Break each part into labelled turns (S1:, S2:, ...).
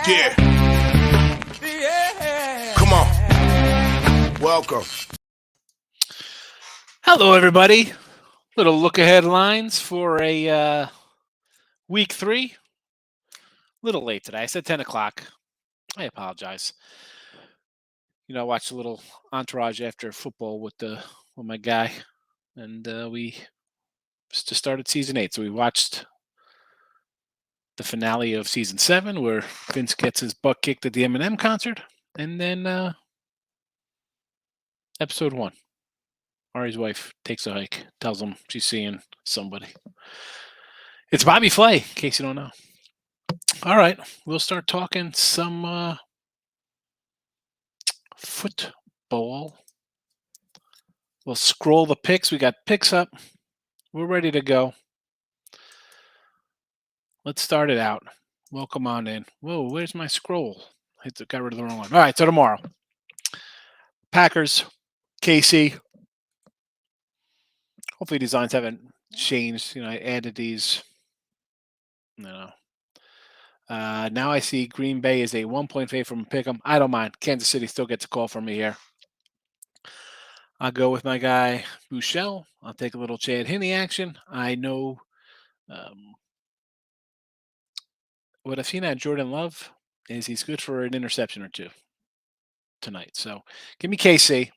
S1: Yeah. Come on. Welcome.
S2: Hello, everybody. Little look ahead lines for a week 3. Little late today. I said 10 o'clock. I apologize. I watched a little entourage after football with my guy, and we just started season 8. So we watched the finale of season 7, where Vince gets his butt kicked at the Eminem concert, and then episode 1. Ari's wife takes a hike, tells him she's seeing somebody. It's Bobby Flay, in case you don't know. All right, we'll start talking some football. We'll scroll the picks. We got picks up. We're ready to go. Let's start it out. Welcome on in. Whoa, where's my scroll? I got rid of the wrong one. All right, so tomorrow. Packers, KC. Hopefully these lines haven't changed. I added these. Now I see Green Bay is a 1-point favorite from Pick'em. I don't mind. Kansas City still gets a call from me here. I'll go with my guy, Bouchel. I'll take a little Chad Henne action. I know what I've seen at Jordan Love is he's good for an interception or two tonight. So give me KC.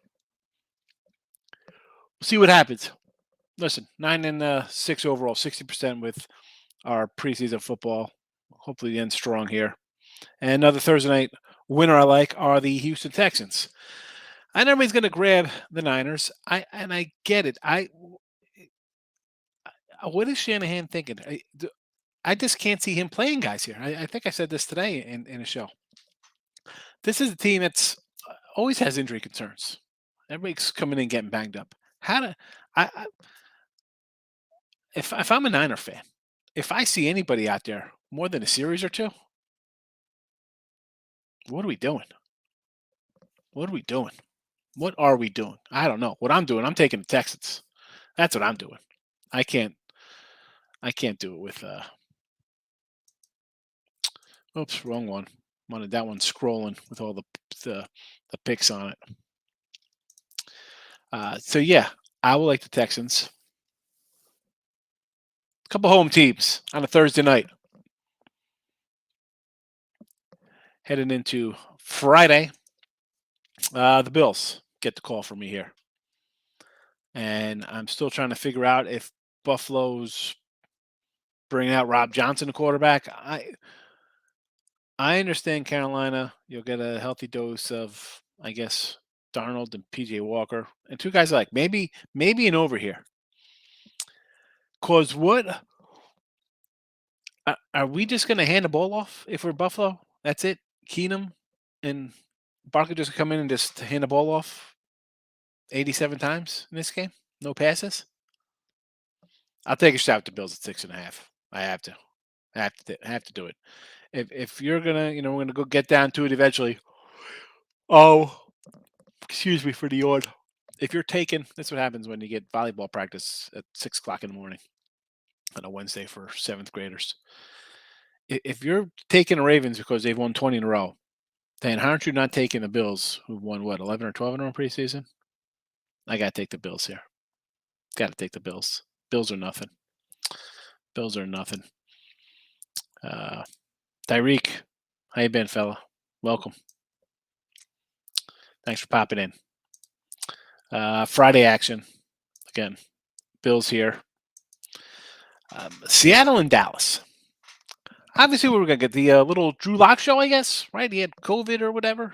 S2: We'll see what happens. Listen, 9-6 overall, 60% with our preseason football. Hopefully the end's strong here. And another Thursday night winner I like are the Houston Texans. I know everybody's going to grab the Niners. I get it. What is Shanahan thinking? I just can't see him playing guys here. I think I said this today in a show. This is a team that's always has injury concerns. Everybody's coming in getting banged up. If I'm a Niner fan, if I see anybody out there more than a series or two, what are we doing? What are we doing? What are we doing? I don't know. What I'm doing, I'm taking the Texans. That's what I'm doing. I can't do it with oops, wrong one. Wanted that one scrolling with all the picks on it. So yeah, I will like the Texans. A couple home teams on a Thursday night. Heading into Friday, the Bills get the call from me here. And I'm still trying to figure out if Buffalo's bringing out Rob Johnson, the quarterback. I understand Carolina. You'll get a healthy dose of, I guess, Darnold and PJ Walker. And two guys like maybe an over here. Because what are we just going to hand the ball off if we're Buffalo? That's it? Keenum and Barkley just come in and just hand the ball off 87 times in this game? No passes? I'll take a shot at the Bills at 6.5. I have to. I have to do it. If you're gonna, we're gonna go get down to it eventually. Oh, excuse me for the yawn. If you're taking, that's what happens when you get volleyball practice at 6 o'clock in the morning on a Wednesday for 7th graders. If you're taking the Ravens because they've won 20 in a row, then aren't you not taking the Bills, who've won 11 or 12 in a row preseason? I gotta take the Bills here. Gotta take the Bills. Bills are nothing. Bills are nothing. Tyreek, how you been, fella? Welcome. Thanks for popping in. Friday action. Again, Bills here. Seattle and Dallas. Obviously, we were going to get the little Drew Lock show, I guess, right? He had COVID or whatever.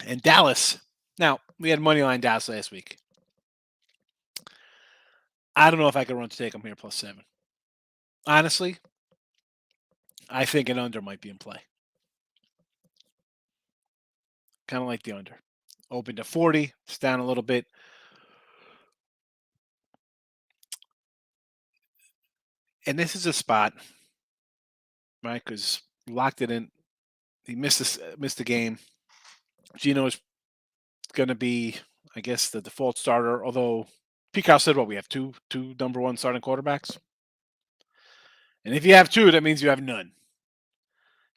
S2: And Dallas. Now, we had money line Dallas last week. I don't know if I could run to take them here plus 7. Honestly, I think an under might be in play. Kind of like the under. Open to 40. It's down a little bit. And this is a spot, right? Because locked it in. He missed the game. Gino is going to be, I guess, the default starter. Although Pete Carroll said, "Well, we have two number one starting quarterbacks, and if you have two, that means you have none."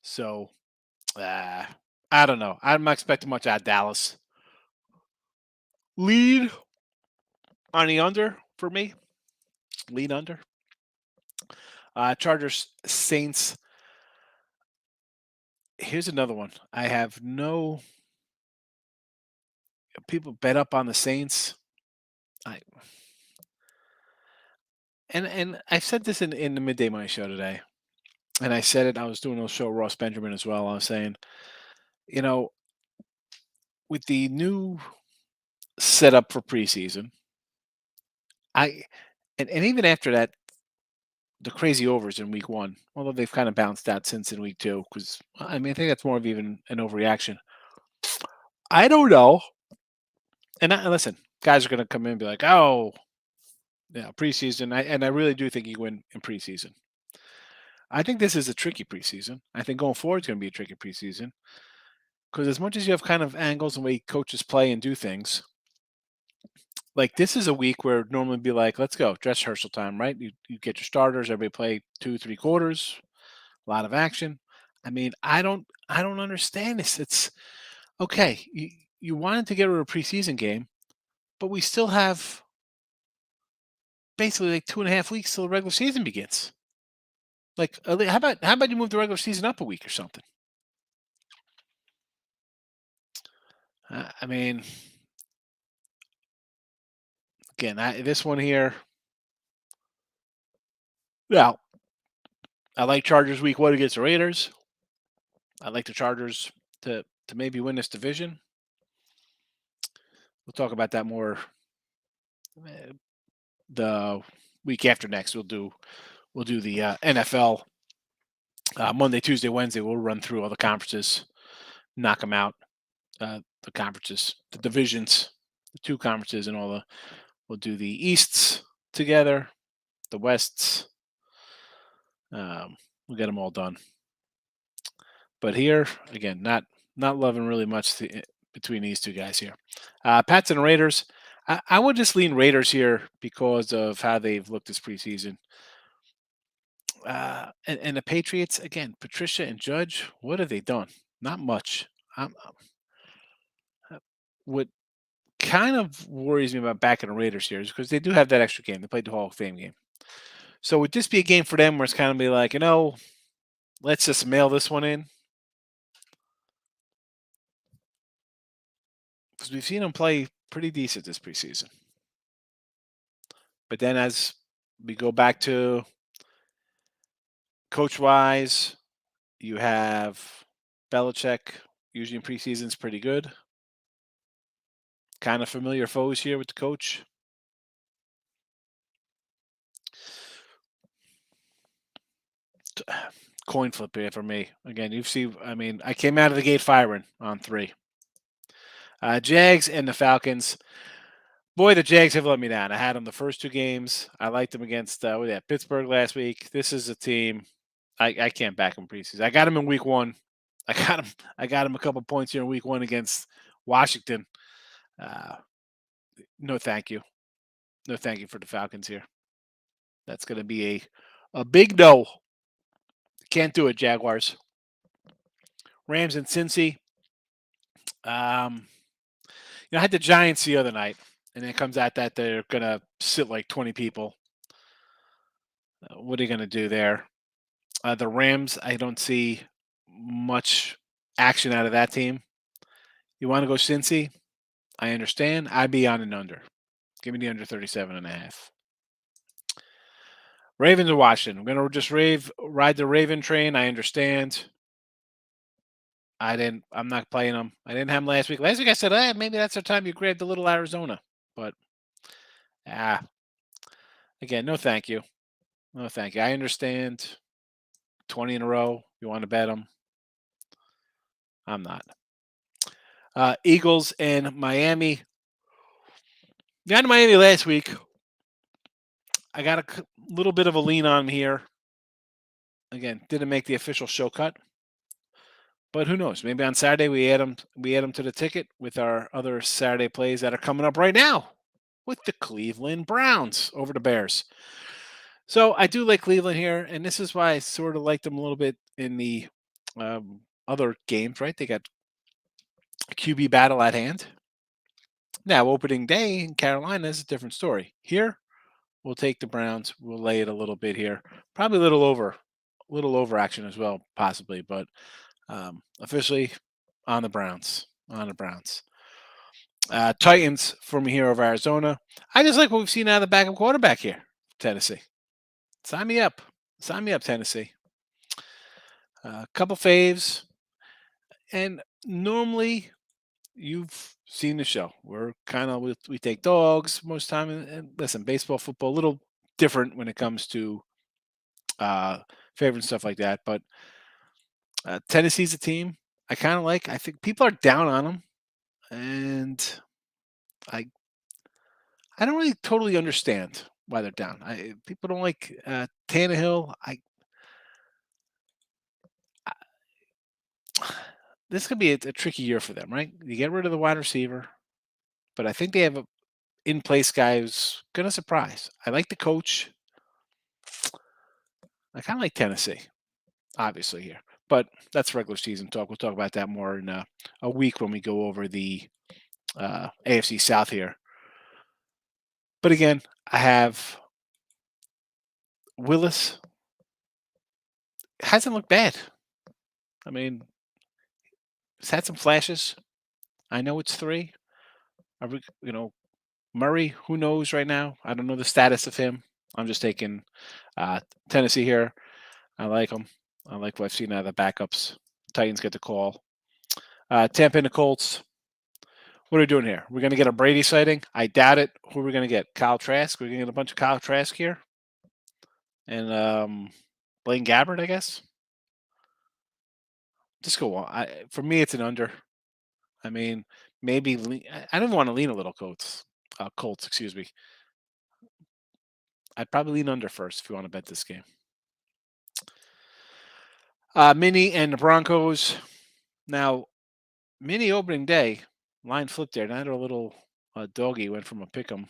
S2: So uh, I don't know. I'm not expecting much out of Dallas. Lead on the under for me. Lead under. Chargers Saints. Here's another one. I have no people bet up on the Saints. I and I said this in the midday morning show today, and I said it. I was doing a show with Ross Benjamin as well. I was saying, you know, with the new setup for preseason, I and even after that, the crazy overs in week one, although they've kind of bounced out since in week two, because I mean I think that's more of even an overreaction. I don't know. And listen, guys are going to come in and be like, "Oh, yeah, preseason." And I really do think you win in preseason. I think this is a tricky preseason. I think going forward is going to be a tricky preseason because as much as you have kind of angles and way coaches play and do things, like this is a week where it'd normally be like, let's go, dress rehearsal time, right? You get your starters, everybody play 2 3 quarters, a lot of action. I mean, I don't understand this. It's okay. You wanted to get rid of a preseason game, but we still have basically like 2.5 weeks till the regular season begins. Like, how about you move the regular season up a week or something? I mean, again, this one here. Yeah, I like Chargers week one against the Raiders. I like the Chargers to maybe win this division. We'll talk about that more the week after next. We'll do the NFL Monday, Tuesday, Wednesday. We'll run through all the conferences, knock them out. The conferences, the divisions, the two conferences, and all the. We'll do the Easts together, the Wests. We'll get them all done. But here again, not loving really much between these two guys here. Pats and Raiders. I would just lean Raiders here because of how they've looked this preseason. And the Patriots again, Patricia and Judge. What have they done? Not much. What kind of worries me about backing the Raiders here is because they do have that extra game. They played the Hall of Fame game. So would this be a game for them where it's kind of be like, let's just mail this one in? Because we've seen them play pretty decent this preseason. But then as we go back to coach wise, you have Belichick. Usually in preseason is pretty good. Kind of familiar foes here with the coach. Coin flip here for me. Again, you've seen, I mean, I came out of the gate firing on 3. Jags and the Falcons. Boy, the Jags have let me down. I had them the first 2 games. I liked them against Pittsburgh last week. This is a team I can't back them preseason. I got them in week 1. I got them a couple points here in week 1 against Washington. No, thank you. No, thank you for the Falcons here. That's going to be a big no. Can't do it, Jaguars. Rams and Cincy. I had the Giants the other night, and it comes out that they're going to sit like 20 people. What are you going to do there? The Rams, I don't see much action out of that team. You want to go Cincy? I understand. I'd be on an under. Give me the under 37.5. Ravens and Washington. I'm going to just ride the Raven train. I understand. I'm not playing them. I didn't have them last week. Last week I said, maybe that's the time you grab the little Arizona. But, again, no thank you. No thank you. I understand 20 in a row. You want to bet them. I'm not. Eagles and Miami. Got to Miami last week. I got a little bit of a lean on here. Again, didn't make the official show cut. But who knows? Maybe on Saturday we add them to the ticket with our other Saturday plays that are coming up right now. with the Cleveland Browns over the Bears. So I do like Cleveland here, and this is why I sort of like them a little bit in the other games, right? They got a QB battle at hand. Now, opening day in Carolina is a different story. Here, we'll take the Browns. We'll lay it a little bit here. Probably a little over action as well, possibly, but officially on the Browns. On the Browns. Titans for me here over Arizona. I just like what we've seen out of the backup quarterback here, Tennessee. Sign me up. Sign me up, Tennessee. A couple faves. And normally you've seen the show. We're kind of we take dogs most time. And listen, baseball, football, a little different when it comes to favorite and stuff like that. But Tennessee's a team I kind of like. I think people are down on them, and I I don't really totally understand why they're down. People don't like Tannehill. I this could be a tricky year for them, right? You get rid of the wide receiver, but I think they have a in place guy who's going to surprise. I like the coach. I kind of like Tennessee, obviously here, but that's regular season talk. We'll talk about that more in a week when we go over the AFC South here. But again, I have Willis. Hasn't looked bad. I mean, he's had some flashes. I know it's three. Murray, who knows right now? I don't know the status of him. I'm just taking uh, Tennessee here. I like them. I like what I've seen out of the backups. Titans get the call. Tampa and the Colts. What are we doing here? We're going to get a Brady sighting. I doubt it. Who are we going to get? Kyle Trask. We're going to get a bunch of Kyle Trask here. And Blaine Gabbert, I guess. Just go on. For me, it's an under. I mean, maybe I don't want to lean a little Colts. Colts, excuse me. I'd probably lean under first if you want to bet this game. Mini and the Broncos. Now, Mini opening day, line flipped there. Now they're a little doggy went from a pick 'em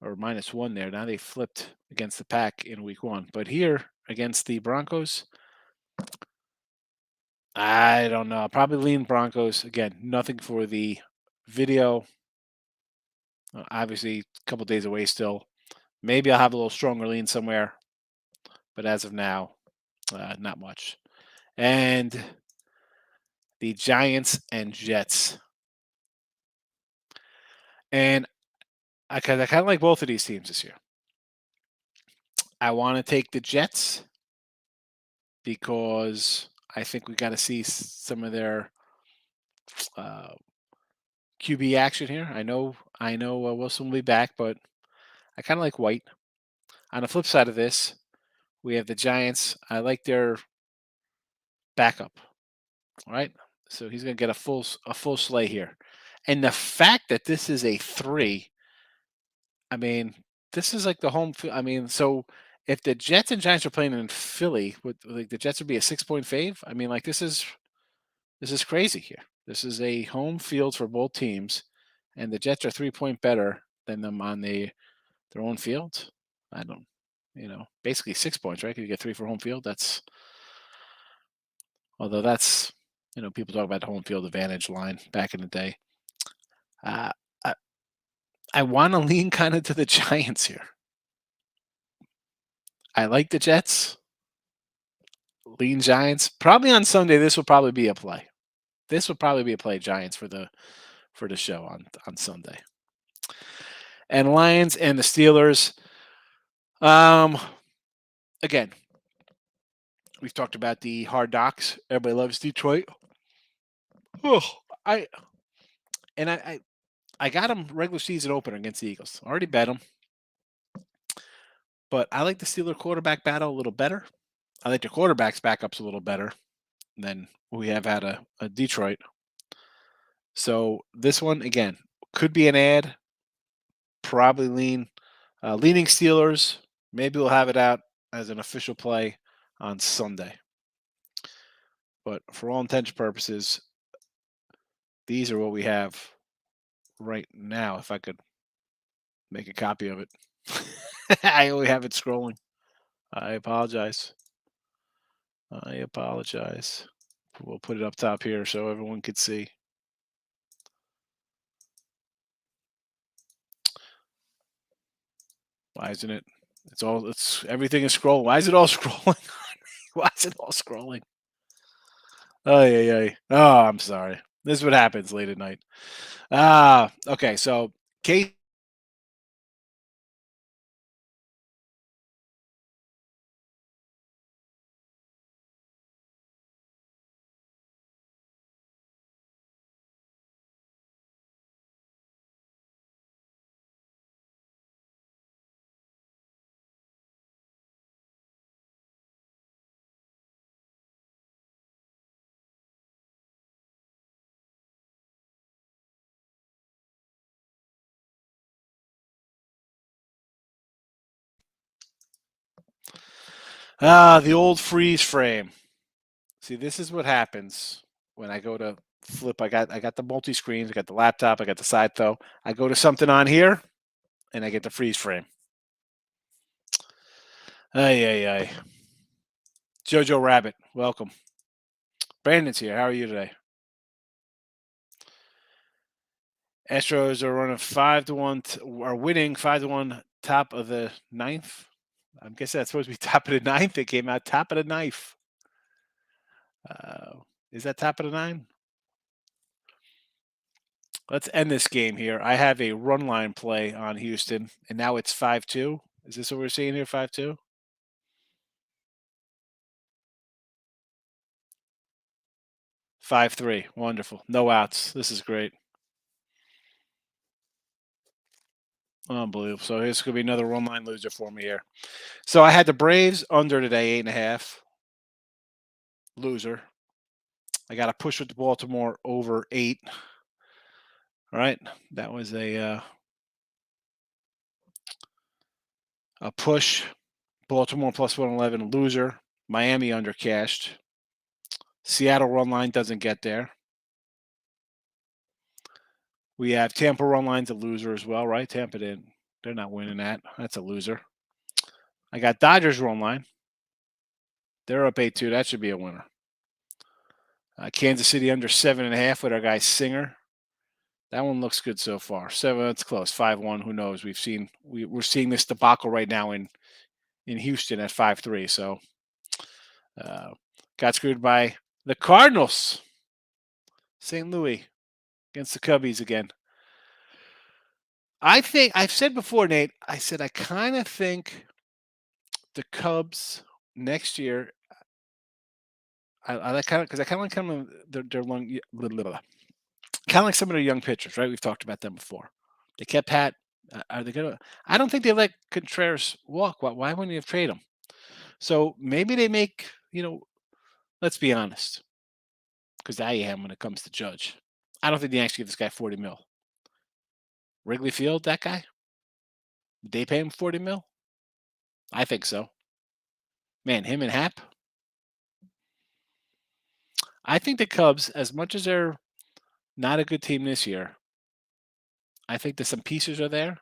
S2: or -1 there. Now they flipped against the Pack in week 1. But here against the Broncos, I don't know. I'll probably lean Broncos. Again, nothing for the video. Obviously, a couple days away still. Maybe I'll have a little stronger lean somewhere. But as of now, not much. And the Giants and Jets. And I kind of like both of these teams this year. I want to take the Jets because I think we got to see some of their uh, QB action here. I know Wilson will be back, but I kind of like White. On the flip side of this, we have the Giants. I like their backup. All right, so he's going to get a full sleigh here, and the fact that this is a 3. I mean, this is like the home. I mean, so if the Jets and Giants are playing in Philly, would like the Jets would be a 6-point fave? I mean, like this is crazy here. This is a home field for both teams, and the Jets are 3-point better than them on their own field. I don't, basically 6 points, right? You get 3 for home field. Although that's, people talk about the home field advantage line back in the day. Uh, I, I want to lean kind of to the Giants here. I like the Jets. Lean Giants. Probably on Sunday, this will probably be a play. This will probably be a play Giants for the show on Sunday. And Lions and the Steelers. Again, we've talked about the hard knocks. Everybody loves Detroit. Oh, I and I got them regular season opener against the Eagles. Already bet them, but I like the Steeler quarterback battle a little better. I like the quarterback's backups a little better than we have had a Detroit. So this one again could be an ad. Probably leaning Steelers. Maybe we'll have it out as an official play on Sunday. But for all intents and purposes, these are what we have right now. If I could Make a copy of it. I only have it scrolling. I apologize. I apologize. We'll put it up top here so everyone could see. Why isn't it? It's everything is scrolling. Why is it all scrolling? Why is it all scrolling? Oh yeah, yeah. Oh, I'm sorry. This is what happens late at night. Okay. So Kate. The old freeze frame. See, this is what happens when I go to flip. I got the multi screens. I got the laptop. I got the side though. I go to something on here, and I get the freeze frame. Ay ay ay. Jojo Rabbit, welcome. Brandon's here. How are you today? Astros are running 5-1. Are winning 5-1. Top of the ninth. I'm guessing that's supposed to be top of the ninth. It came out top of the knife. Uh, is that top of the nine? Let's end this game here. I have a run line play on Houston, and now it's 5-2. Is this what we're seeing here? 5-2. 5-3. Wonderful. No outs. This is great. Unbelievable. So this could be another run line loser for me here. So I had the Braves under today, 8.5. Loser. I got to push with the Baltimore over 8. All right. That was a push. Baltimore plus 111, loser. Miami under cashed. Seattle run line doesn't get there. We have Tampa run line's a loser as well, right? Tampa didn't. They're not winning that. That's a loser. I got Dodgers run line. They're up 8-2. That should be a winner. Kansas City under 7.5 with our guy Singer. That one looks good so far. 7. That's close. 5-1. Who knows? We're seeing this debacle right now in Houston at 5-3. So got screwed by the Cardinals. St. Louis against the Cubbies again. I think I've said before, Nate. I said I kind of think the Cubs next year. I like kind of because I kind of like some of their long, kind of like some of their young pitchers, right? We've talked about them before. They kept Pat. Are they gonna? I don't think they let Contreras walk. Why wouldn't you have trade him? So maybe they make. Let's be honest, because I am when it comes to Judge. I don't think they actually give this guy 40 mil. Wrigley Field, that guy. Did they pay him 40 mil? I think so. Man, him and Hap. I think the Cubs, as much as they're not a good team this year, I think that some pieces are there,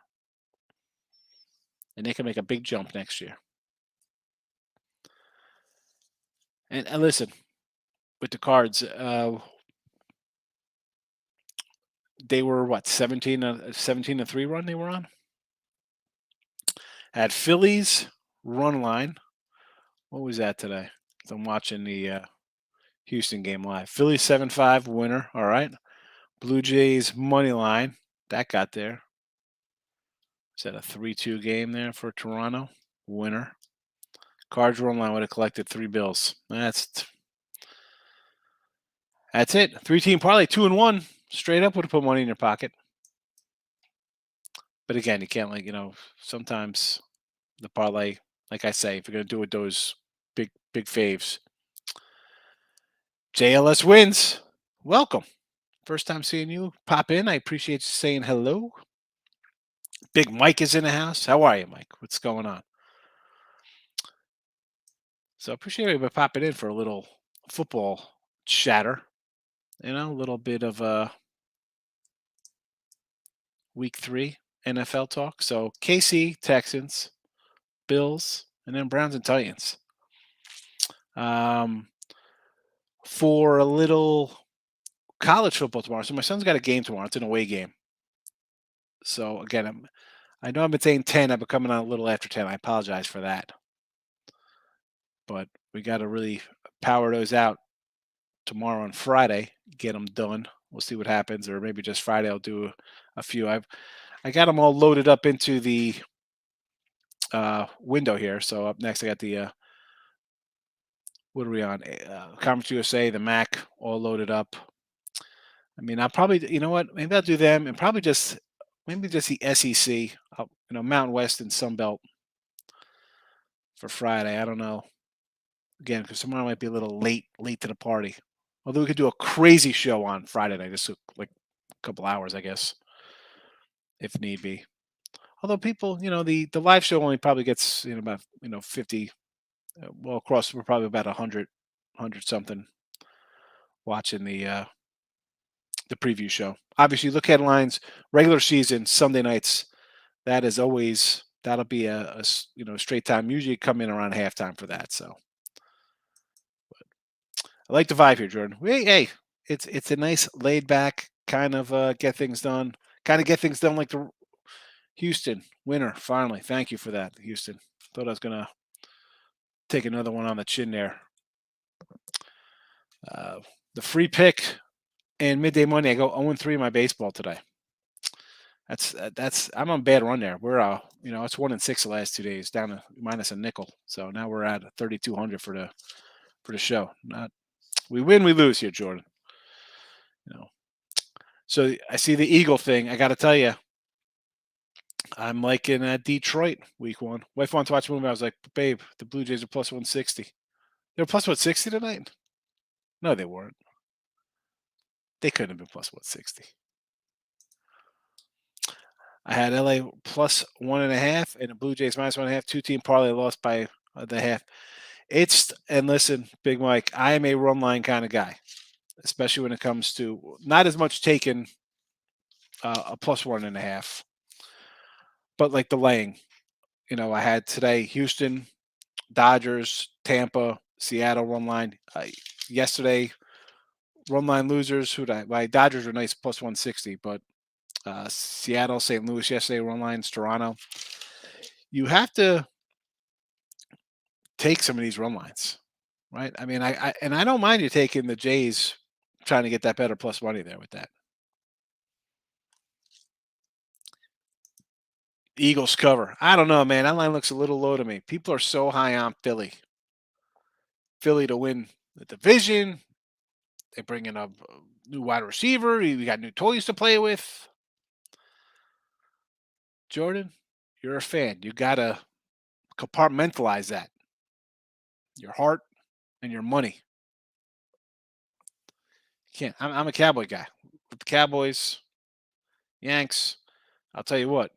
S2: and they can make a big jump next year. And listen, with the Cards, they were what 17-3 run they were on. At Phillies run line, what was that today? So I'm watching the Houston game live. Phillies 7-5 winner. All right. Blue Jays money line that got there. Is that a 3-2 game there for Toronto? Winner. Cards run line would have collected 3 bills. That's it. 3-team parlay, 2-1. Straight up would have put money in your pocket. But again, you can't sometimes the parlay, like I say, if you're gonna do it those big faves. JLS wins. Welcome. First time seeing you pop in. I appreciate you saying hello. Big Mike is in the house. How are you, Mike? What's going on? So I appreciate everybody popping in for a little football chatter. A little bit of week 3. NFL talk. So KC, Texans, Bills, and then Browns and Titans. For a little college football tomorrow. So my son's got a game tomorrow. It's an away game. So again, I know I've been saying 10. I've been coming on a little after 10. I apologize for that. But we got to really power those out tomorrow and Friday. Get them done. We'll see what happens, or maybe just Friday I'll do a few. I got them all loaded up into the window here. So up next, I got the what are we on? Conference USA, the MAC, all loaded up. I mean, I'll probably, you know what? Maybe I'll do them, and probably just maybe just the SEC, Mountain West and Sun Belt for Friday. I don't know. Again, because tomorrow might be a little late to the party. Although we could do a crazy show on Friday night, just like a couple hours, I guess, if need be. Although people, the live show only probably gets about 50. Well, across we're probably about 100 something watching the preview show. Obviously, look headlines, regular season, Sunday nights. That'll be a straight time. Usually come in around halftime for that. So I like the vibe here, Jordan. Hey, it's a nice laid back kind of get things done. Kind of get things done like the Houston winner. Finally, thank you for that, Houston. Thought I was gonna take another one on the chin there. The free pick and midday money. I go 0-3 in my baseball today. That's I'm on a bad run there. We're it's 1-6 the last 2 days, down to minus a nickel. So now we're at 3,200 for the show. We win, we lose here, Jordan. So I see the Eagle thing. I got to tell you, I'm liking Detroit week 1. Wife wanted to watch a movie. I was like, babe, the Blue Jays are plus 160. They were plus 160 tonight? No, they weren't. They couldn't have been plus 160. I had LA plus 1.5 and the Blue Jays minus 1.5. 2-team parlay lost by the half. And listen, Big Mike, I am a run line kind of guy, especially when it comes to not as much taking a plus 1.5, but like the laying. I had today Houston, Dodgers, Tampa, Seattle run line. Yesterday, run line losers. My Dodgers were nice plus 160, but Seattle, St. Louis yesterday, run lines, Toronto. You have to take some of these run lines, right? I mean, I don't mind you taking the Jays, trying to get that better plus money there with that. Eagles cover. I don't know, man. That line looks a little low to me. People are so high on Philly. Philly to win the division. They bring in a new wide receiver. You got new toys to play with. Jordan, you're a fan. You got to compartmentalize that. Your heart and your money. You can't. I'm a Cowboy guy. With the Cowboys, Yanks, I'll tell you what.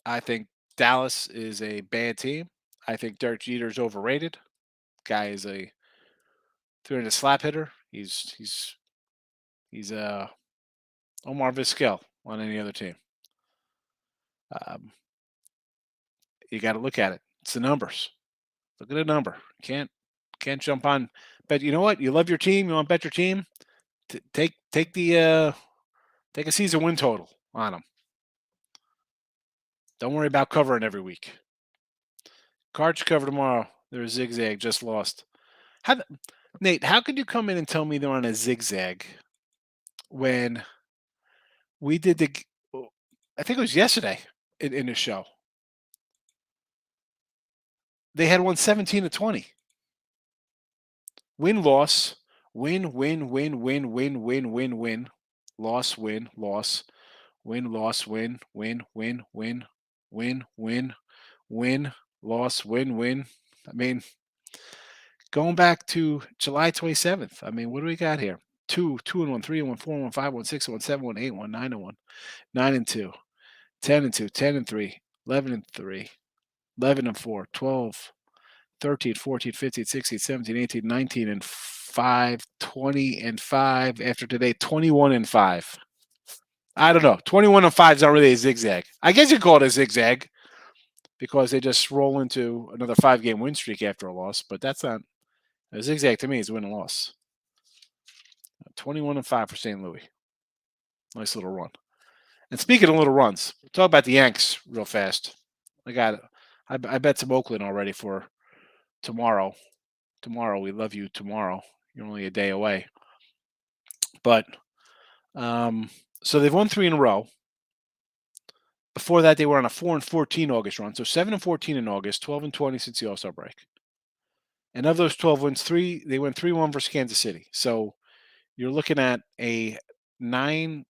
S2: I think Dallas is a bad team. I think Derek Jeter's overrated. Guy is a 300 slap hitter. He's Omar Vizquel on any other team. You got to look at it. It's the numbers. Look at the number. Can't jump on. But you know what? You love your team. You want to bet your team. Take a season win total on them. Don't worry about covering every week. Cards cover tomorrow. They're a zigzag. Just lost. Nate, how could you come in and tell me they're on a zigzag when we did I think it was yesterday in the show. They had won 17-20. Win, loss, win, win, win, win, win, win, win, win, loss, win, loss, win, loss, win, win, win, win, win, win, win, loss, win, win. I mean, going back to July 27th. I mean, what do we got here? 2-1, 3-1, 4-1, 5-1, 6-1, 7-1, 8-1, 9-1, 9-2, 10-2, 10-3, 11-3, 11-4, 12, 13, 14, 15, 16, 17, 18, 19-5, 20-5. After today, 21-5. I don't know. 21-5 is not really a zigzag. I guess you call it a zigzag because they just roll into another 5-game win streak after a loss, but that's not a zigzag to me. Is win and loss. 21-5 for St. Louis. Nice little run. And speaking of little runs, we'll talk about the Yanks real fast. I bet some Oakland already for tomorrow. Tomorrow, we love you. Tomorrow, you're only a day away. But so they've won 3 in a row. Before that, they were on a 4-14 August run. So 7-14 in August, 12-20 since the All-Star break. And of those 12 wins, they went 3-1 versus Kansas City. So you're looking at a 9-19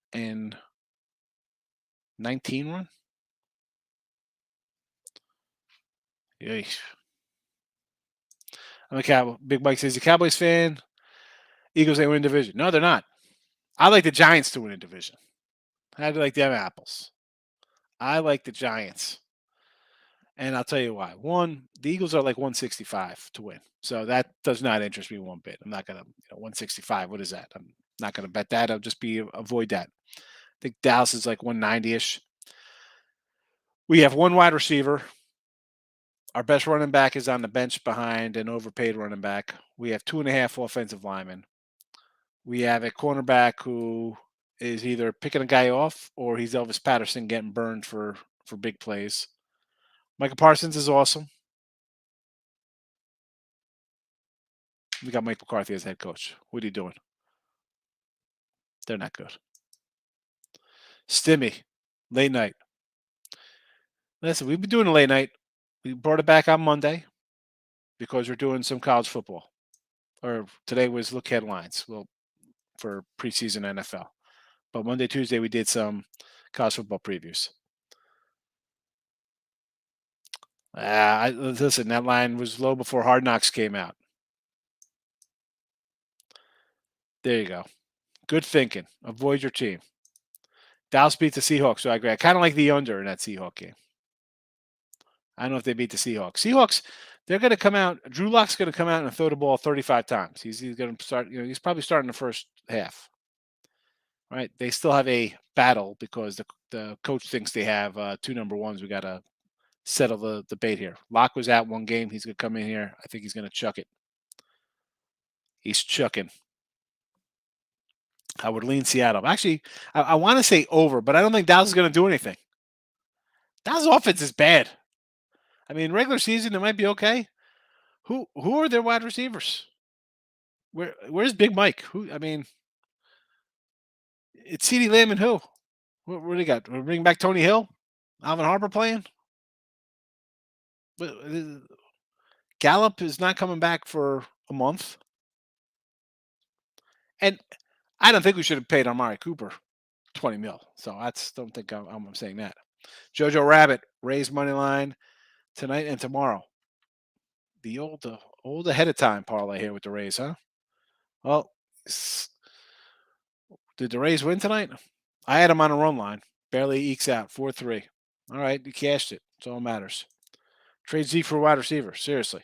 S2: run. Yeesh. I'm a Big Mike says, the Cowboys fan, Eagles, they win division. No, they're not. I like the Giants to win a division. How do you like them apples? I like the Giants. And I'll tell you why. One, the Eagles are like 165 to win. So that does not interest me one bit. I'm not going to, 165. What is that? I'm not going to bet that. I'll just avoid that. I think Dallas is like 190-ish. We have one wide receiver. Our best running back is on the bench behind an overpaid running back. We have 2.5 offensive linemen. We have a cornerback who is either picking a guy off or he's Elvis Patterson getting burned for big plays. Michael Parsons is awesome. We got Mike McCarthy as head coach. What are you doing? They're not good. Stimmy, late night. Listen, we've been doing a late night. We brought it back on Monday because we're doing some college football. Or today was look headlines. Well, for preseason NFL. But Monday, Tuesday, we did some college football previews. Listen, that line was low before Hard Knocks came out. There you go. Good thinking. Avoid your team. Dallas beat the Seahawks, so I agree. I kind of like the under in that Seahawk game. I don't know if they beat the Seahawks. Seahawks, they're going to come out. Drew Lock's going to come out and throw the ball 35 times. He's going to start. He's probably starting the first half. Right? They still have a battle because the coach thinks they have 2 number ones. We got to settle the debate here. Lock was out one game. He's going to come in here. I think he's going to chuck it. He's chucking. I would lean Seattle. Actually, I want to say over, but I don't think Dallas is going to do anything. Dallas' offense is bad. I mean, regular season, it might be okay. Who are their wide receivers? Where's Big Mike? I mean, it's CeeDee Lamb and who? What do they got? We're bringing back Tony Hill? Alvin Harper playing? But Gallup is not coming back for a month. And I don't think we should have paid Amari Cooper $20 million. So I don't think I'm saying that. Jojo Rabbit, Rays money line tonight and tomorrow. The old ahead of time parlay here with the Rays, huh? Well, did the Rays win tonight? I had them on a run line. Barely ekes out 4-3. All right, you cashed it. That's all that matters. Trade Zeke for a wide receiver. Seriously.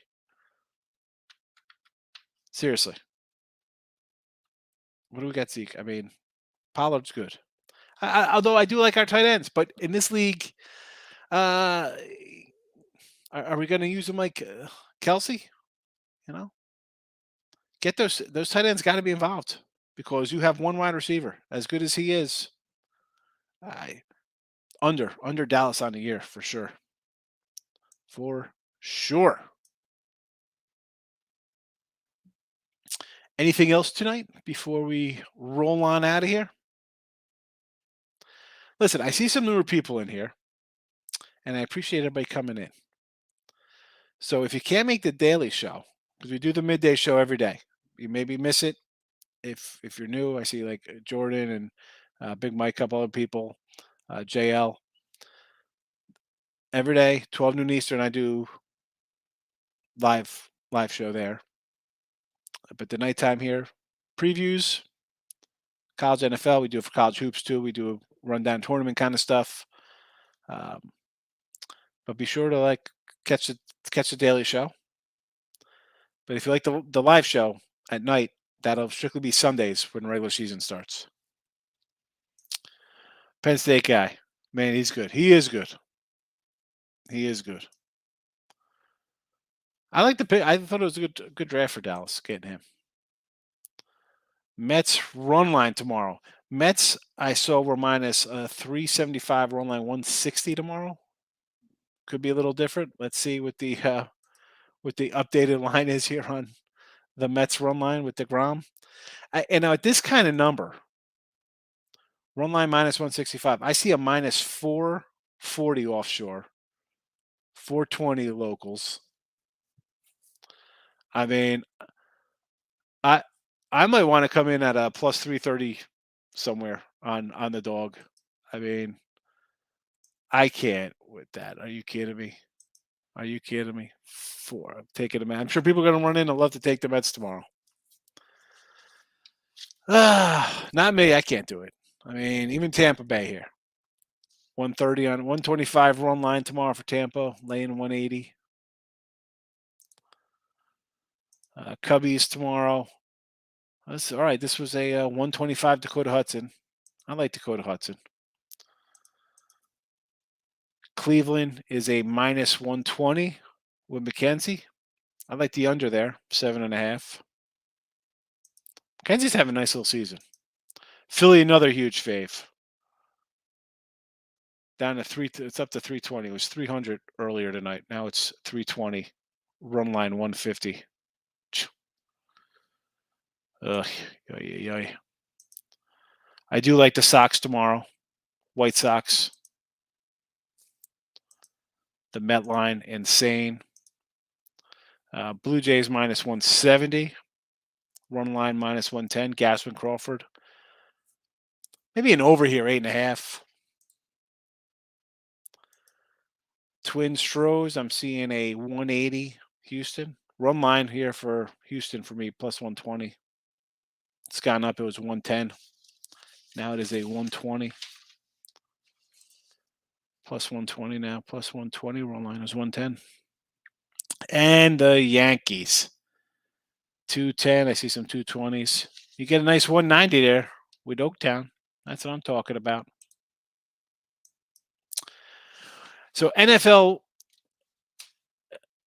S2: What do we got, Zeke? I mean, Pollard's good. Although I do like our tight ends, but in this league, are we going to use them like Kelsey? Get those tight ends got to be involved because you have one wide receiver as good as he is. Under Dallas on the year for sure. For sure. Anything else tonight before we roll on out of here? Listen, I see some newer people in here, and I appreciate everybody coming in. So if you can't make the daily show, because we do the midday show every day, you maybe miss it. If you're new, I see like Jordan and Big Mike, a couple other people, JL. Every day, 12 noon Eastern, I do live show there. But the nighttime here, previews, college NFL. We do it for college hoops too. We do a rundown tournament kind of stuff. But be sure to catch the daily show. But if you like the live show at night, that'll strictly be Sundays when regular season starts. Penn State guy. Man, he's good. He is good. He is good. I like the pick. I thought it was a good draft for Dallas getting him. Mets run line tomorrow. Mets I saw were minus 375 run line 160 tomorrow. Could be a little different. Let's see what the updated line is here on the Mets run line with DeGrom. And now at this kind of number, run line minus 165. I see a minus 440 offshore, 420 locals. I mean, I I might want to come in at a plus 330 somewhere on the dog. I mean, I can't with that. Are you kidding me? Are you kidding me? I'm taking the Mets. I'm sure people are going to run in and love to take the Mets tomorrow. Not me. I can't do it. I mean, even Tampa Bay here. 130 on 125 run line tomorrow for Tampa, laying 180. Cubbies tomorrow. That's all right. This was a 125 Dakota Hudson. I like Dakota Hudson. Cleveland is a minus 120 with McKenzie. I like the under there, 7.5. McKenzie's having a nice little season. Philly, another huge fave. Down to it's up to 320. It was 300 earlier tonight. Now it's 320. Run line 150. Ugh, I do like the Sox tomorrow. White Sox. The Met line, insane. Blue Jays minus 170. Run line minus 110. Gaspin Crawford. Maybe an over here, 8.5. Twin Stros, I'm seeing a 180 Houston. Run line here for Houston for me, plus 120. It's gone up. It was 110. Now it is a 120. Plus 120 now. Plus 120. Run line is 110. And the Yankees. 210. I see some 220s. You get a nice 190 there with Oaktown. That's what I'm talking about. So NFL,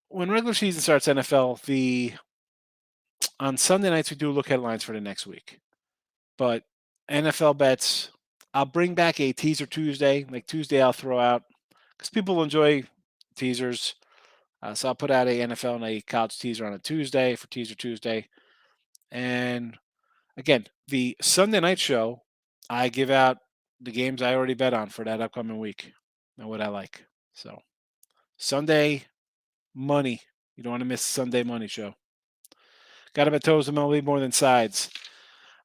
S2: when regular season starts, NFL, on Sunday nights we do look headlines for the next week. But NFL bets, I'll bring back a teaser Tuesday. Like Tuesday, I'll throw out because people enjoy teasers. So I'll put out a NFL and a college teaser on a Tuesday for Teaser Tuesday. And again, the Sunday night show, I give out the games I already bet on for that upcoming week and what I like. So Sunday money. You don't want to miss Sunday money show. Got to bet totals and MLB more than sides.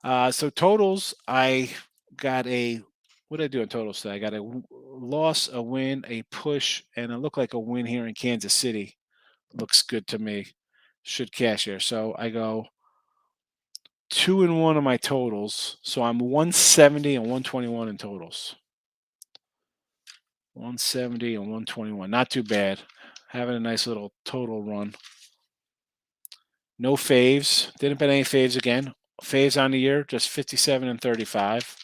S2: So totals, I got what did I do in totals today? I got a loss, a win, a push, and it looked like a win here in Kansas City. Looks good to me. Should cash here. So I go 2-1 on my totals. So I'm 170 and 121 in totals. 170 and 121. Not too bad. Having a nice little total run. No faves. Didn't bet any faves again. Faves on the year, just 57 and 35.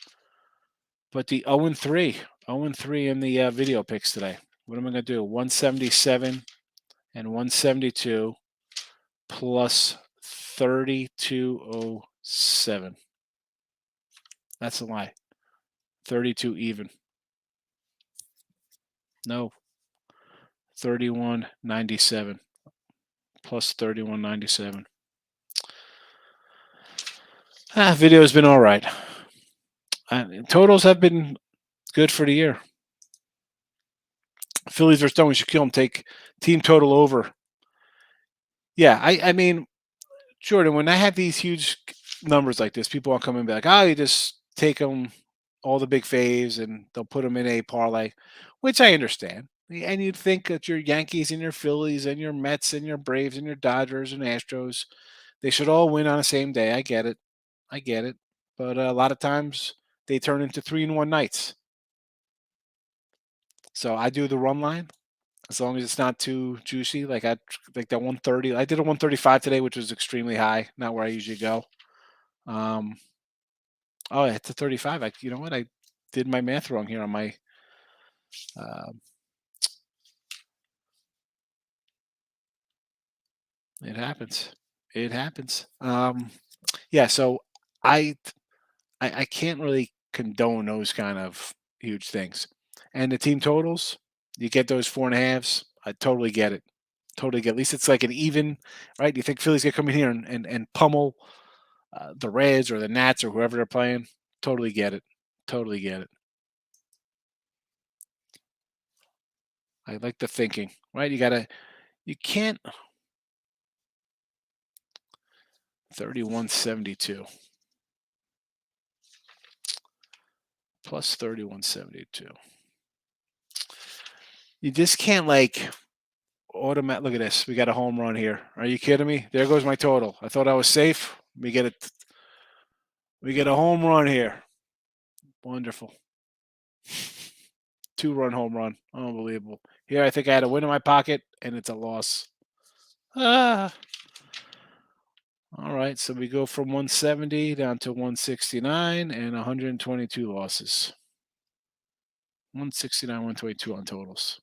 S2: But the 0-3. 0-3 in the video picks today. What am I going to do? 177 and 172 plus 3207. That's a lie. 32 even. No. 3197 plus 3197. Video has been all right. Totals have been good for the year. Phillies versus Stone, we should kill them. Take team total over. Yeah, I mean, Jordan, when I have these huge numbers like this, people will come in and be like, you just take them, all the big faves, and they'll put them in a parlay, which I understand. And you'd think that your Yankees and your Phillies and your Mets and your Braves and your Dodgers and Astros, they should all win on the same day. I get it. But a lot of times they turn into 3-1 nights. So I do the run line as long as it's not too juicy. Like that 130. I did a 135 today, which was extremely high. Not where I usually go. It's a 35. You know what? I did my math wrong here on my. Uh, it happens. It happens. Yeah. So I I can't really condone those kind of huge things. And the team totals, you get those 4.5s. I totally get it. Totally get. At least it's like an even, right? You think Philly's gonna come in here and pummel the Reds or the Nats or whoever they're playing? Totally get it. Totally get it. I like the thinking, right? You can't 31.72 plus 31.72. You just can't like automatic. Look at this. We got a home run here. Are you kidding me? There goes my total. I thought I was safe. We get it. We get a home run here. Wonderful. 2-run home run. Unbelievable. Here, I think I had a win in my pocket, and it's a loss. Ah. All right. So we go from 170 down to 169 and 122 losses. 169, 122 on totals.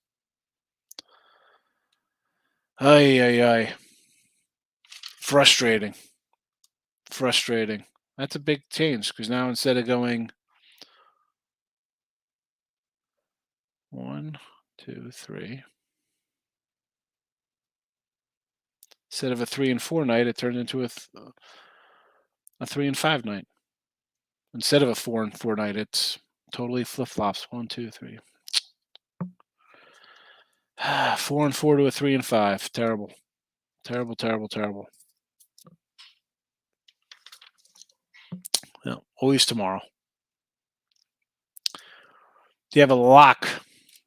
S2: Ay, ay, ay. Frustrating. Frustrating. That's a big change because now instead of going 1, 2, 3, instead of a 3 and 4 night, it turned into a 3 and 5 night. Instead of a 4 and 4 night, it's totally flip flops. 1, 2, 3. 4 and 4 to a 3 and 5. Terrible. Terrible, terrible, terrible. Well, always tomorrow. Do you have a lock?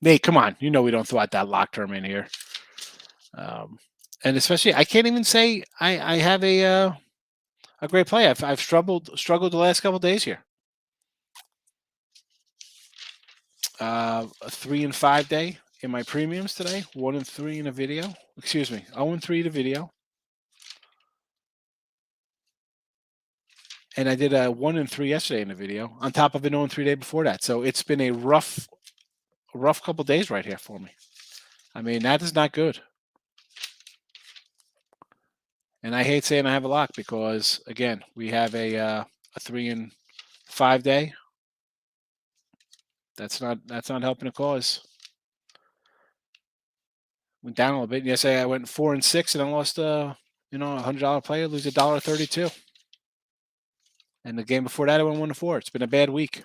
S2: Nate, come on. You know we don't throw out that lock term in here. And especially, I can't even say I have a great play. I've struggled the last couple of days here. A 3 and 5 day in my premiums today. 1 and 3 in a video. Excuse me, 0 and 3 to video. And I did a 1 and 3 yesterday in the video, on top of an 0 and 3 day before that. So it's been a rough couple of days right here for me. I mean, that is not good. And I hate saying I have a lock because, again, we have a 3 and 5 day. That's not helping the cause. Went down a little bit. Yesterday I went 4 and 6 and I lost $100 player, lose $1.32. And the game before that I went 1 and 4. It's been a bad week.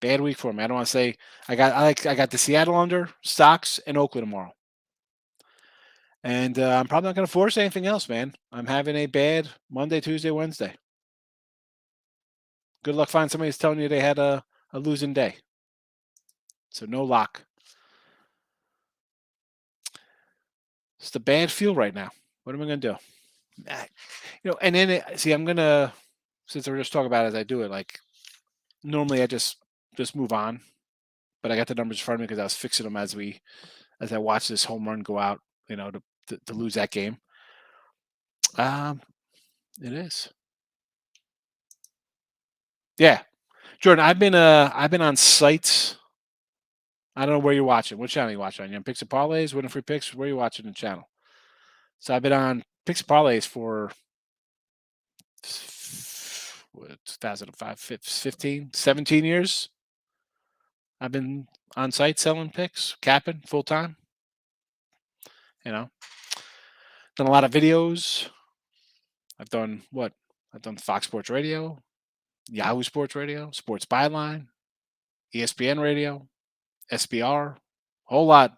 S2: Bad week for me. I don't want to say I got the Seattle under, Sox, and Oakland tomorrow. And I'm probably not going to force anything else, man. I'm having a bad Monday, Tuesday, Wednesday. Good luck finding somebody who's telling you they had a losing day. So no lock. It's a bad feel right now. What am I going to do? And then I'm going to, since we're just talking about it as I do it, like normally I just move on. But I got the numbers in front of me because I was fixing them as I watched this home run go out, to lose that game. It is. Yeah. Jordan, I've been on sites. I don't know where you're watching. What channel are you watching on? You on Picks and Parlays, Winning Free Picks? Where are you watching the channel? So I've been on Picks and Parlays for 2005, 15, 17 years. I've been on site selling picks, capping full time. Done a lot of videos. I've done what? I've done Fox Sports Radio, Yahoo Sports Radio, Sports Byline, ESPN Radio, SBR, whole lot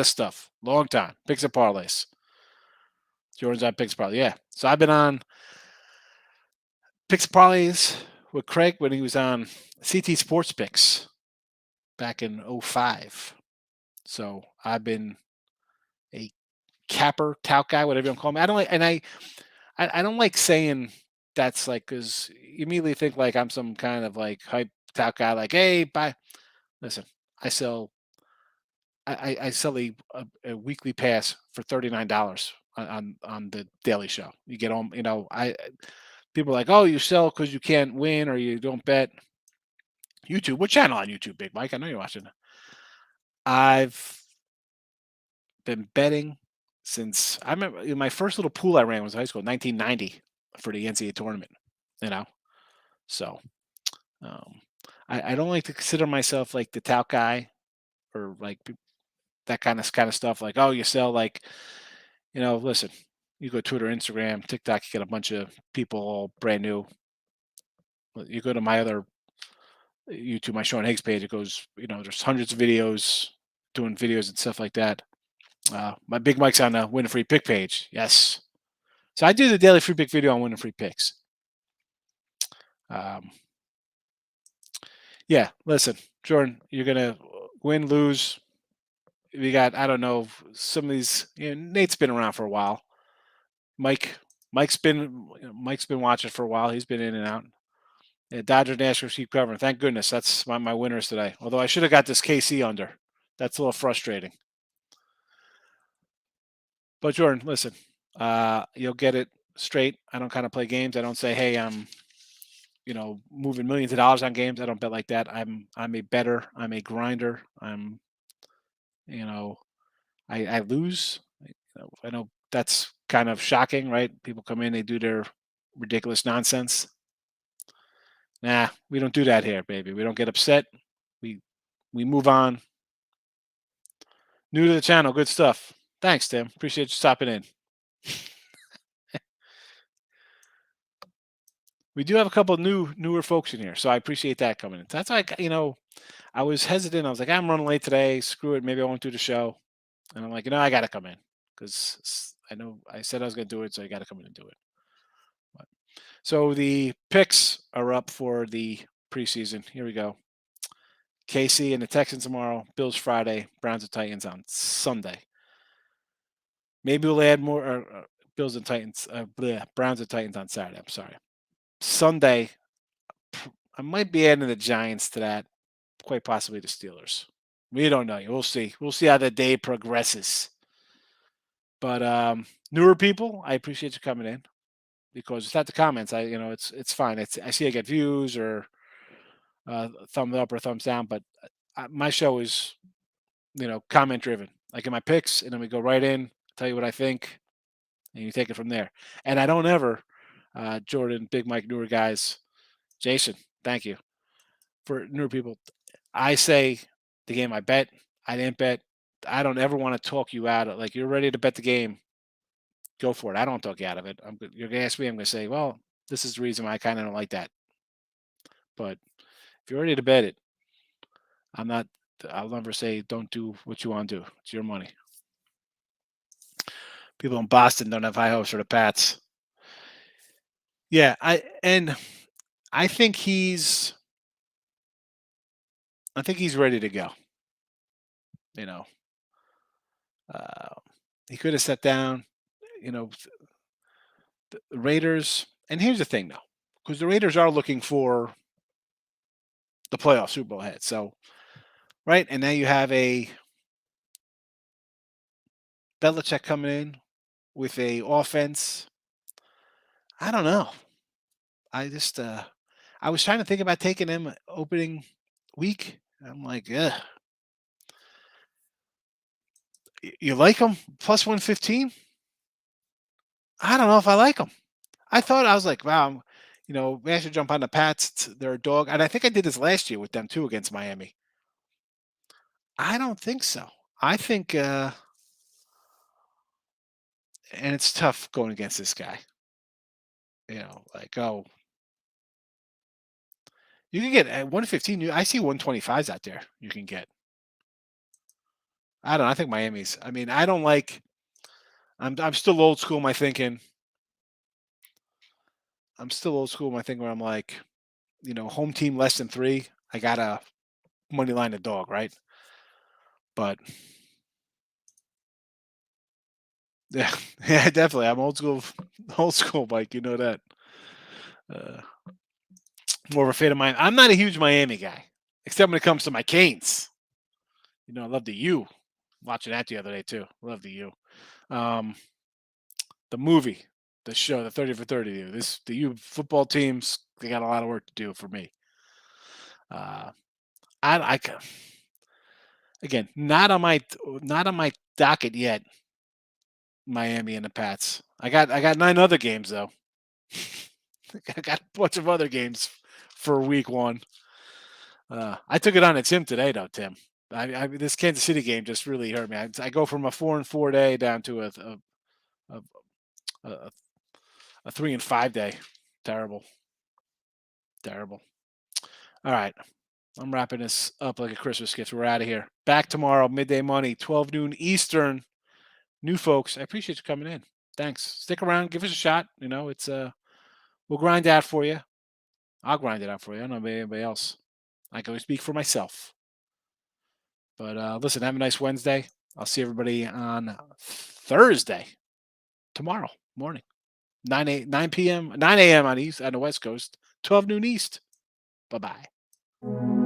S2: of stuff. Long time. Picks and Parlays. Jordan's on Picks and Parlays. Yeah. So I've been on Picks and Parlays with Craig when he was on CT Sports Picks back in 05. So I've been a capper, tout guy, whatever you want to call me. I don't like, and I don't like saying that's like, because you immediately think like I'm some kind of like hype tout guy, like, hey, bye. Listen, I sell a weekly pass for $39 on the Daily Show. You get on, people are like, oh, you sell because you can't win or you don't bet. YouTube. What channel on YouTube, Big Mike? I know you're watching. I've been betting since I remember my first little pool I ran was in high school, 1990, for the NCAA tournament. You know, so um, I don't like to consider myself like the tout guy or like that kind of stuff. Like, oh, you sell like, listen, you go Twitter, Instagram, TikTok, you get a bunch of people all brand new. You go to my other YouTube, my Sean Higgs page, it goes, there's hundreds of videos doing videos and stuff like that. My Big Mike's on the Win a Free Pick page. Yes. So I do the daily free pick video on winning free picks. Um, yeah, listen, Jordan, you're gonna win, lose. We got, I don't know, some of these. Nate's been around for a while. Mike, Mike's been watching for a while. He's been in and out. Yeah, Dodger Nationals keep covering. Thank goodness that's my winners today. Although I should have got this KC under. That's a little frustrating. But Jordan, listen, you'll get it straight. I don't kind of play games. I don't say, hey, I'm moving millions of dollars on games. I don't bet like that. I'm a better. I'm a grinder. You know, I lose. I know that's kind of shocking, right? People come in, they do their ridiculous nonsense. Nah, we don't do that here, baby. We don't get upset. We we move on. New to the channel, good stuff. Thanks, Tim. Appreciate you stopping in. We do have a couple newer folks in here, so I appreciate that coming in. That's like I was hesitant. I was like, I'm running late today. Screw it. Maybe I won't do the show. And I'm like, I got to come in because I know I said I was going to do it, so I got to come in and do it. But, so the picks are up for the preseason. Here we go. KC and the Texans tomorrow. Bills Friday. Browns and Titans on Sunday. Maybe we'll add more. Bills and Titans. Browns and Titans on Saturday. I'm sorry. Sunday. I might be adding the Giants to that. Quite possibly the Steelers. We don't know. We'll see. We'll see how the day progresses. But newer people, I appreciate you coming in because without the comments, it's fine. I see I get views or thumbs up or thumbs down, but my show is comment driven. Like in my picks, and then we go right in, tell you what I think, and you take it from there. And I don't ever, Jordan, Big Mike, newer guys, Jason, thank you for newer people. I say the game I bet, I didn't bet. I don't ever want to talk you out of like you're ready to bet the game. Go for it. I don't talk you out of it. You're gonna ask me. I'm gonna say, well, this is the reason why I kind of don't like that. But if you're ready to bet it, I'm not. I'll never say don't do what you want to do. It's your money. People in Boston don't have high hopes for the Pats. Yeah, I think he's. I think he's ready to go. You know, uh, he could have sat down. You know, the Raiders. And here's the thing, though, because the Raiders are looking for the playoff Super Bowl head. So right, and now you have a Belichick coming in with a offense. I don't know. I just I was trying to think about taking him opening week. I'm like, yeah. You like him plus 115? I don't know if I like him. I was like, wow, we should jump on the Pats. They're a dog, and I think I did this last year with them too against Miami. I don't think so. I think, and it's tough going against this guy. Like, oh, you can get at 115. I see 125s out there. You can get. I don't know. I think Miami's. I mean, I don't like. I'm still old school. My thinking. I'm still old school. My thinking where I'm like, home team less than 3. I got a money line the dog, right? But yeah, yeah, definitely. I'm old school. Old school, Mike. You know that. Uh, more of a fan of mine. I'm not a huge Miami guy, except when it comes to my Canes. I love the U. Watching that the other day too. Love the U. Um, the movie, the show, the 30 for 30. The U football teams, they got a lot of work to do for me. Uh, I again not on my docket yet. Miami and the Pats. I got 9 other games though. I got a bunch of other games for week 1. I took it on a Tim today though, Tim. This Kansas City game just really hurt me. I go from a 4-4 day down to a, a, a 3-5 day. Terrible, terrible. All right, I'm wrapping this up like a Christmas gift. We're out of here. Back tomorrow, midday money, 12 noon Eastern. New folks, I appreciate you coming in. Thanks. Stick around, give us a shot. It's we'll grind out for you. I'll grind it out for you. I don't know about anybody else. I can only speak for myself. But listen, have a nice Wednesday. I'll see everybody on Thursday, tomorrow morning, 9 p.m., 9 a.m. on the West Coast, 12 noon East. Bye bye.